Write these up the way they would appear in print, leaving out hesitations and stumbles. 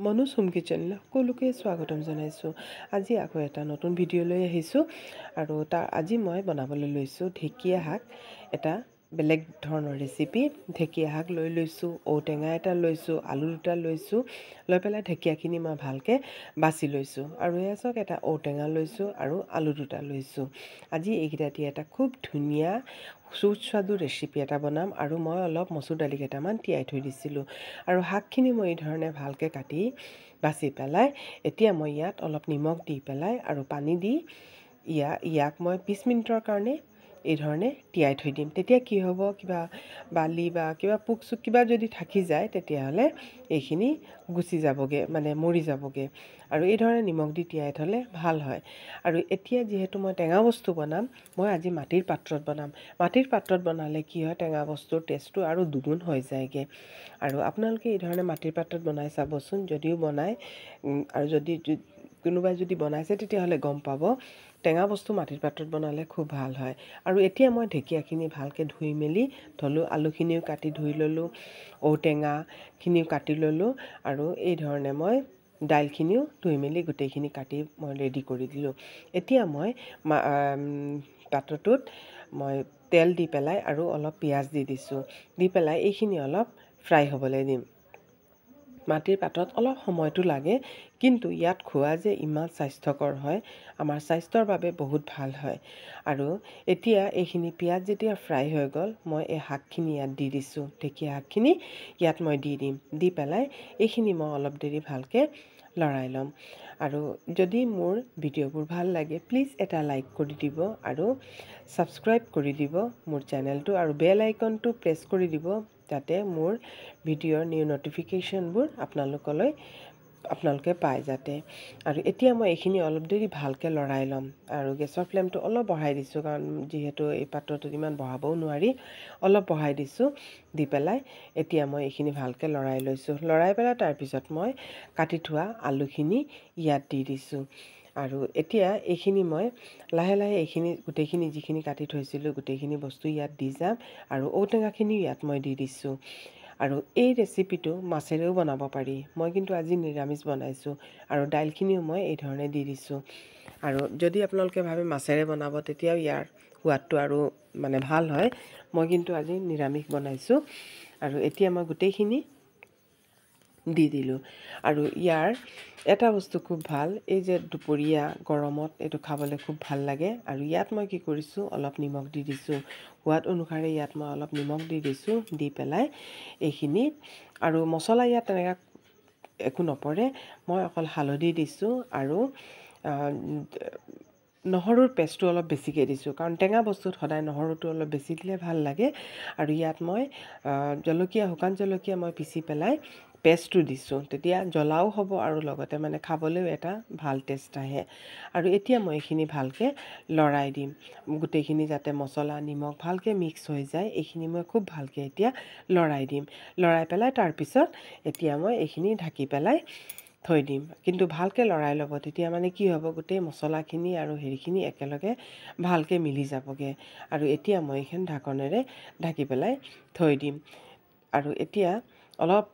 Manuj home কিচেনলৈ সকলোকে স্বাগতম জনাইছোঁ। আজি আকৌ এটা নতুন ভিডিঅ' লৈ আহিছোঁ আৰু আজি মই বনাবলৈ লৈছোঁ ঢেকীয়া শাক। এটা বেলেগ ধৰণৰ ৰেচিপি। ঢেকীয়া শাক লৈ লৈছোঁ, ঔটেঙা এটা লৈছোঁ, আলু দুটা লৈছোঁ, লৈ পেলাই ঢেকীয়াখিনি মই ভালকৈ বাছি লৈছোঁ আৰু এয়া চাওক এটা ঔটেঙা লৈছোঁ আৰু আলু দুটা লৈছোঁ। আজি এইকেইটা দি এটা খুব ধুনীয়া সুস্বাদু ৰেচিপি এটা বনাম আৰু মই অলপ মচুৰ দালি কেইটামান তিয়াই থৈ দিছিলোঁ আৰু শাকখিনি মই এই ধৰণে ভালকৈ কাটি বাছি পেলাই এতিয়া মই ইয়াত অলপ নিমখ দি পেলাই আৰু পানী দি ইয়াক মই 20 মিনিটৰ কাৰণে এই ধৰণে তিয়াই থৈ দিম। তেতিয়া কি হ'ব, কিবা বালি বা কিবা পোক চোক কিবা যদি থাকি যায় তেতিয়াহ'লে এইখিনি গুচি যাবগৈ, মানে মৰি যাবগৈ আৰু এই ধৰণে নিমখ দি তিয়াই থ'লে ভাল হয়। আৰু এতিয়া যিহেতু মই টেঙা বস্তু বনাম, মই আজি মাটিৰ পাত্ৰত বনাম। মাটিৰ পাত্ৰত বনালে কি হয়, টেঙা বস্তুৰ টেষ্টটো আৰু দুগুণ হৈ যায়গৈ। আৰু আপোনালোকে এই ধৰণে মাটিৰ পাত্ৰত বনাই চাবচোন। যদিও বনায় আৰু যদি কোনোবাই যদি বনাইছে তেতিয়াহ'লে গম পাব টেঙা বস্তু মাটিৰ পাত্ৰত বনালে খুব ভাল হয়। আৰু এতিয়া মই ঢেকীয়াখিনি ভালকৈ ধুই মেলি থ'লোঁ, আলুখিনিও কাটি ধুই ল'লোঁ, ঔটেঙাখিনিও কাটি ল'লোঁ আৰু এই ধৰণে মই দাইলখিনিও ধুই মেলি গোটেইখিনি কাটি মই ৰেডি কৰি দিলোঁ। এতিয়া মই পাত্ৰটোত মই তেল দি পেলাই আৰু অলপ পিঁয়াজ দি দিছোঁ, দি পেলাই এইখিনি অলপ ফ্ৰাই হ'বলৈ দিম। মাটিৰ পাত্ৰত অলপ সময়টো লাগে, কিন্তু ইয়াত খোৱা যে ইমান স্বাস্থ্যকৰ হয়, আমাৰ স্বাস্থ্যৰ বাবে বহুত ভাল হয়। আৰু এতিয়া এইখিনি পিঁয়াজ যেতিয়া ফ্ৰাই হৈ গ'ল, মই এই শাকখিনি ইয়াত দি দিছোঁ। ঢেকীয়া শাকখিনি ইয়াত মই দি দিম, দি পেলাই এইখিনি মই অলপ দেৰি ভালকৈ লৰাই ল'ম। আৰু যদি মোৰ ভিডিঅ'বোৰ ভাল লাগে প্লিজ এটা লাইক কৰি দিব আৰু ছাবস্ক্ৰাইব কৰি দিব মোৰ চেনেলটো আৰু বেল আইকনটো প্ৰেছ কৰি দিব, যাতে মোৰ ভিডিঅ'ৰ নিউ নটিফিকেশ্যনবোৰ আপোনালোকে পায় যাতে। আৰু এতিয়া মই এইখিনি অলপ দেৰি ভালকৈ লৰাই ল'ম আৰু গেছৰ ফ্লেমটো অলপ বঢ়াই দিছোঁ, কাৰণ যিহেতু এই পাত্ৰটোত ইমান বঢ়াবও নোৱাৰি, অলপ বঢ়াই দিছোঁ। দি পেলাই এতিয়া মই এইখিনি ভালকৈ লৰাই লৈছোঁ। লৰাই পেলাই তাৰপিছত মই কাটি থোৱা আলুখিনি ইয়াত দি দিছোঁ। আৰু এতিয়া এইখিনি মই লাহে লাহে এইখিনি গোটেইখিনি যিখিনি কাটি থৈছিলোঁ গোটেইখিনি বস্তু ইয়াত দি যাম আৰু ঔটেঙাখিনিও ইয়াত মই দি দিছোঁ। আৰু এই ৰেচিপিটো মাছেৰেও বনাব পাৰি, মই কিন্তু আজি নিৰামিষ বনাইছোঁ আৰু দাইলখিনিও মই এই ধৰণে দি দিছোঁ। আৰু যদি আপোনালোকে ভাবে মাছেৰে বনাব তেতিয়াও ইয়াৰ সোৱাদটো আৰু মানে ভাল হয়, মই কিন্তু আজি নিৰামিষ বনাইছোঁ। আৰু এতিয়া মই গোটেইখিনি দি দিলোঁ। আৰু ইয়াৰ এটা বস্তু খুব ভাল, এই যে দুপৰীয়া গৰমত এইটো খাবলৈ খুব ভাল লাগে। আৰু ইয়াত মই কি কৰিছোঁ, অলপ নিমখ দি দিছোঁ, সোৱাদ অনুসাৰে ইয়াত মই অলপ নিমখ দি দিছোঁ। দি পেলাই এইখিনি আৰু মছলা ইয়াত তেনেকৈ একো নপৰে, মই অকল হালধি দিছোঁ আৰু নহৰুৰ পেষ্টটো অলপ বেছিকৈ দিছোঁ, কাৰণ টেঙা বস্তুত সদায় নহৰুটো অলপ বেছি দিলে ভাল লাগে। আৰু ইয়াত মই শুকান জলকীয়া মই পিচি পেলাই পেষ্টটো দিছোঁ, তেতিয়া জ্বলাও হ'ব আৰু লগতে মানে খাবলৈও এটা ভাল টেষ্ট আহে। আৰু এতিয়া মই এইখিনি ভালকৈ লৰাই দিম, গোটেইখিনি যাতে মছলা নিমখ ভালকৈ মিক্স হৈ যায়, এইখিনি মই খুব ভালকৈ এতিয়া লৰাই দিম। লৰাই পেলাই তাৰপিছত এতিয়া মই এইখিনি ঢাকি পেলাই থৈ দিম, কিন্তু ভালকৈ লৰাই ল'ব, তেতিয়া মানে কি হ'ব, গোটেই মছলাখিনি আৰু হেৰিখিনি একেলগে ভালকৈ মিলি যাবগৈ। আৰু এতিয়া মই এইখিনি ঢাকনেৰে ঢাকি পেলাই থৈ দিম। আৰু এতিয়া অলপ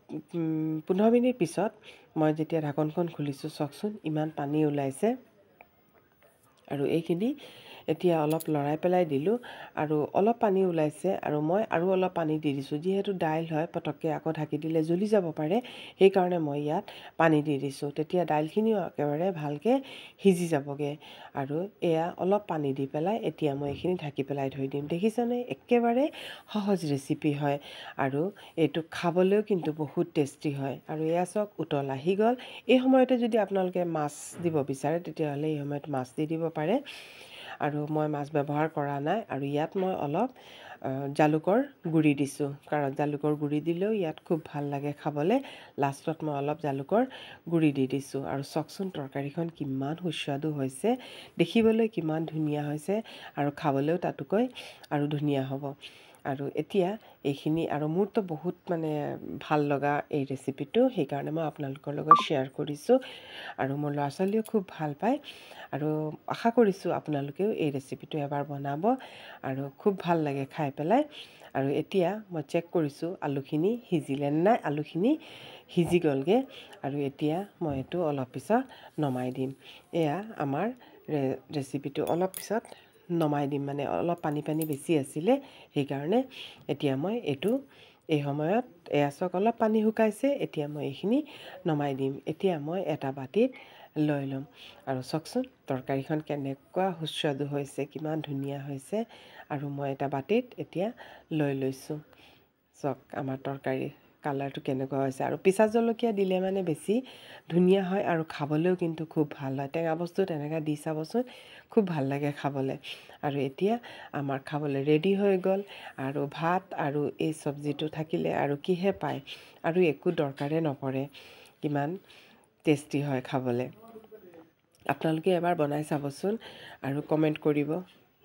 15 মিনিট পিছত মই যেতিয়া ঢাকনখন খুলিছোঁ, চাওকচোন ইমান পানী ওলাইছে। আৰু এইখিনি এতিয়া অলপ লৰাই পেলাই দিলোঁ আৰু অলপ পানী ওলাইছে আৰু মই আৰু অলপ পানী দি দিছোঁ। যিহেতু দাইল হয়, পটককৈ আকৌ ঢাকি দিলে জ্বলি যাব পাৰে, সেইকাৰণে মই ইয়াত পানী দি দিছোঁ। তেতিয়া দাইলখিনিও একেবাৰে ভালকৈ সিজি যাবগৈ। আৰু এয়া অলপ পানী দি পেলাই এতিয়া মই এইখিনি ঢাকি পেলাই থৈ দিম। দেখিছেনে, একেবাৰে সহজ ৰেচিপি হয় আৰু এইটো খাবলৈও কিন্তু বহুত টেষ্টি হয়। আৰু এয়া চাওক উতল আহি গ'ল। এই সময়তে যদি আপোনালোকে মাছ দিব বিচাৰে তেতিয়াহ'লে এই সময়ত মাছ দি দিব পাৰে, আৰু মই মাছ ব্যৱহাৰ কৰা নাই। আৰু ইয়াত মই অলপ জালুকৰ গুড়ি দিছোঁ, কাৰণ জালুকৰ গুড়ি দিলেও ইয়াত খুব ভাল লাগে খাবলৈ। লাষ্টত মই অলপ জালুকৰ গুড়ি দি দিছোঁ। আৰু চাওকচোন তৰকাৰীখন কিমান সুস্বাদু হৈছে, দেখিবলৈ কিমান ধুনীয়া হৈছে আৰু খাবলৈও তাতোকৈ আৰু ধুনীয়া হ'ব। আৰু এতিয়া এইখিনি, আৰু মোৰতো বহুত মানে ভাল লগা এই ৰেচিপিটো, সেইকাৰণে মই আপোনালোকৰ লগত শ্বেয়াৰ কৰিছোঁ আৰু মোৰ ল'ৰা ছোৱালীয়েও খুব ভাল পায়। আৰু আশা কৰিছোঁ আপোনালোকেও এই ৰেচিপিটো এবাৰ বনাব আৰু খুব ভাল লাগে খাই পেলাই। আৰু এতিয়া মই চেক কৰিছোঁ আলুখিনি সিজিলে নে নাই। আলুখিনি সিজি গ'লগৈ আৰু এতিয়া মই এইটো অলপ পিছত নমাই দিম। এয়া আমাৰ ৰেচিপিটো অলপ পিছত নমাই দিম, মানে অলপ পানী বেছি আছিলে সেইকাৰণে। এতিয়া মই এইটো এই সময়ত এয়া চাওক অলপ পানী শুকাইছে, এতিয়া মই এইখিনি নমাই দিম। এতিয়া মই এটা বাতিত লৈ ল'ম আৰু চাওকচোন তৰকাৰীখন কেনেকুৱা সুস্বাদু হৈছে, কিমান ধুনীয়া হৈছে। আৰু মই এটা বাতিত এতিয়া লৈ লৈছোঁ। চাওক আমাৰ তৰকাৰীৰ কালাৰটো কেনেকুৱা হৈছে, আৰু পিচা জলকীয়া দিলে মানে বেছি ধুনীয়া হয় আৰু খাবলৈও কিন্তু খুব ভাল হয়। টেঙা বস্তু তেনেকৈ দি চাবচোন, খুব ভাল লাগে খাবলৈ। আৰু এতিয়া আমাৰ খাবলৈ ৰেডি হৈ গ'ল। আৰু ভাত আৰু এই চব্জিটো থাকিলে আৰু কিহে পায়, আৰু একো দৰকাৰে নপৰে। কিমান টেষ্টি হয় খাবলৈ। আপোনালোকে এবাৰ বনাই চাবচোন আৰু কমেণ্ট কৰিব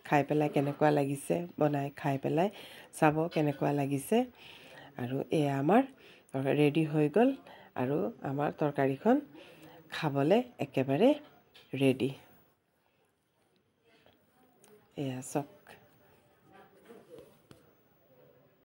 খাই পেলাই কেনেকুৱা লাগিছে। বনাই খাই পেলাই চাব কেনেকুৱা লাগিছে। আৰু এয়া আমাৰ ৰেডি হৈ গ'ল আৰু আমাৰ তৰকাৰীখন খাবলৈ একেবাৰে ৰেডি। এয়া চাওক।